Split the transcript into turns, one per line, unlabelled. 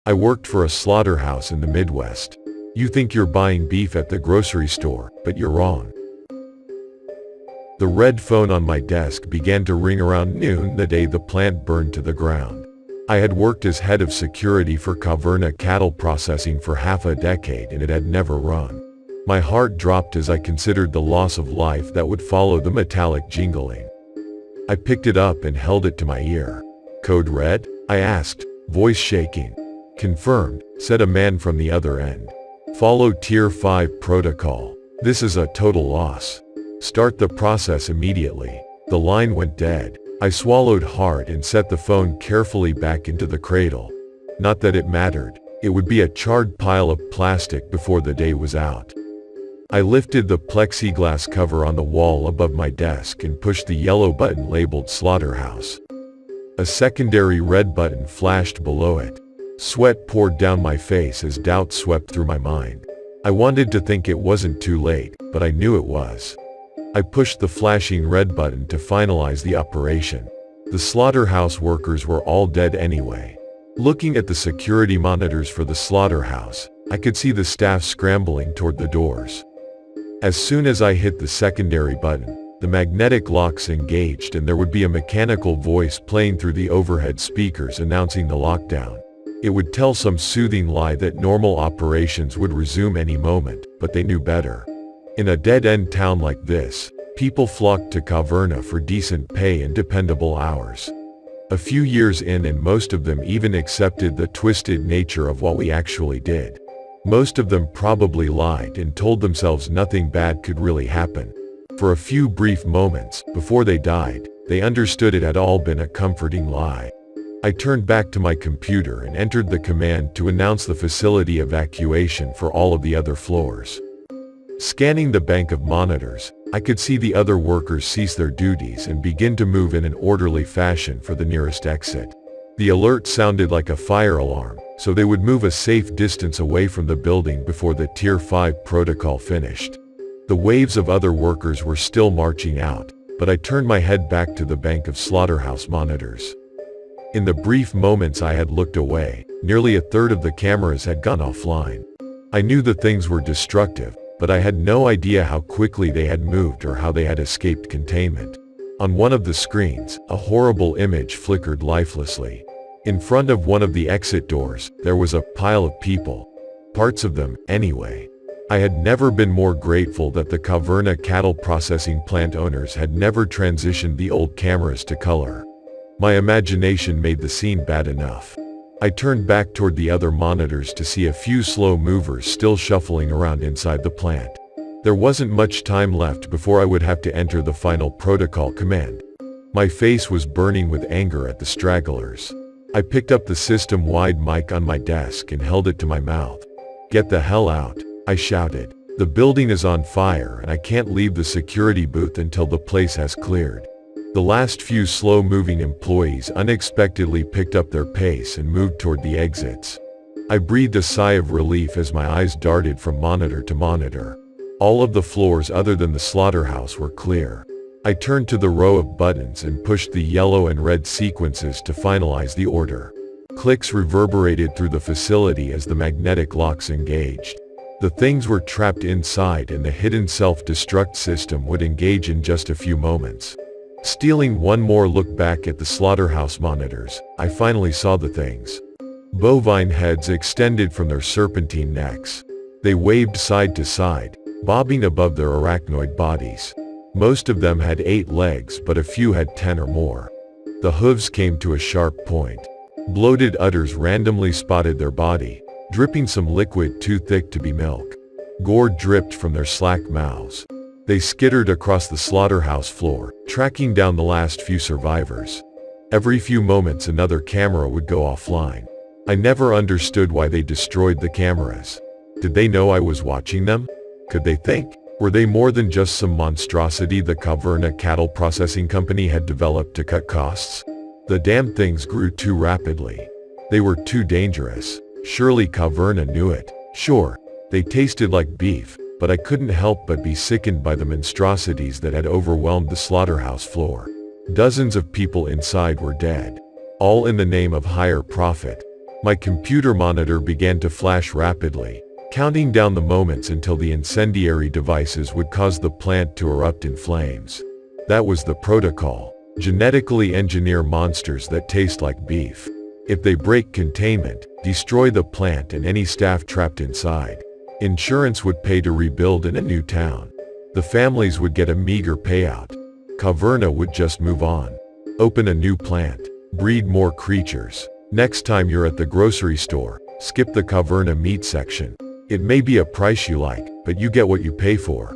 I worked for a slaughterhouse in the Midwest. You think you're buying beef at the grocery store, but you're wrong. The red phone on my desk began to ring around noon the day the plant burned to the ground. I had worked as head of security for Caverna Cattle Processing for half a decade and it had never rung. My heart dropped as I considered the loss of life that would follow the metallic jingling. I picked it up and held it to my ear. "Code red?" I asked, voice shaking. "Confirmed," said a man from the other end. "Follow Tier 5 protocol. This is a total loss. Start the process immediately." The line went dead. I swallowed hard and set the phone carefully back into the cradle. Not that it mattered. It would be a charred pile of plastic before the day was out. I lifted the plexiglass cover on the wall above my desk and pushed the yellow button labeled Slaughterhouse. A secondary red button flashed below it. Sweat poured down my face as doubt swept through my mind. I wanted to think it wasn't too late, but I knew it was. I pushed the flashing red button to finalize the operation. The slaughterhouse workers were all dead anyway. Looking at the security monitors for the slaughterhouse, I could see the staff scrambling toward the doors. As soon as I hit the secondary button, the magnetic locks engaged and there would be a mechanical voice playing through the overhead speakers announcing the lockdown. It would tell some soothing lie that normal operations would resume any moment, but they knew better. In a dead-end town like this, people flocked to Caverna for decent pay and dependable hours. A few years in and most of them even accepted the twisted nature of what we actually did. Most of them probably lied and told themselves nothing bad could really happen. For a few brief moments, before they died, they understood it had all been a comforting lie. I turned back to my computer and entered the command to announce the facility evacuation for all of the other floors. Scanning the bank of monitors, I could see the other workers cease their duties and begin to move in an orderly fashion for the nearest exit. The alert sounded like a fire alarm, so they would move a safe distance away from the building before the Tier 5 protocol finished. The waves of other workers were still marching out, but I turned my head back to the bank of slaughterhouse monitors. In the brief moments I had looked away, nearly a third of the cameras had gone offline. I knew the things were destructive, but I had no idea how quickly they had moved or how they had escaped containment. On one of the screens, a horrible image flickered lifelessly. In front of one of the exit doors, there was a pile of people. Parts of them, anyway. I had never been more grateful that the Caverna cattle processing plant owners had never transitioned the old cameras to color. My imagination made the scene bad enough. I turned back toward the other monitors to see a few slow movers still shuffling around inside the plant. There wasn't much time left before I would have to enter the final protocol command. My face was burning with anger at the stragglers. I picked up the system-wide mic on my desk and held it to my mouth. "Get the hell out," I shouted. "The building is on fire and I can't leave the security booth until the place has cleared." The last few slow-moving employees unexpectedly picked up their pace and moved toward the exits. I breathed a sigh of relief as my eyes darted from monitor to monitor. All of the floors other than the slaughterhouse were clear. I turned to the row of buttons and pushed the yellow and red sequences to finalize the order. Clicks reverberated through the facility as the magnetic locks engaged. The things were trapped inside and the hidden self-destruct system would engage in just a few moments. Stealing one more look back at the slaughterhouse monitors, I finally saw the things. Bovine heads extended from their serpentine necks. They waved side to side, bobbing above their arachnoid bodies. Most of them had 8 legs, but a few had 10 or more. The hooves came to a sharp point. Bloated udders randomly spotted their body, dripping some liquid too thick to be milk. Gore dripped from their slack mouths. They skittered across the slaughterhouse floor, tracking down the last few survivors. Every few moments another camera would go offline. I never understood why they destroyed the cameras. Did they know I was watching them? Could they think? Were they more than just some monstrosity the Caverna Cattle Processing Company had developed to cut costs? The damn things grew too rapidly. They were too dangerous. Surely Caverna knew it. Sure, they tasted like beef, but I couldn't help but be sickened by the monstrosities that had overwhelmed the slaughterhouse floor. Dozens of people inside were dead. All in the name of higher profit. My computer monitor began to flash rapidly, counting down the moments until the incendiary devices would cause the plant to erupt in flames. That was the protocol. Genetically engineer monsters that taste like beef. If they break containment, destroy the plant and any staff trapped inside. Insurance would pay to rebuild in a new town. The families would get a meager payout. Caverna would just move on. Open a new plant. Breed more creatures. Next time you're at the grocery store, skip the Caverna meat section. It may be a price you like, but you get what you pay for.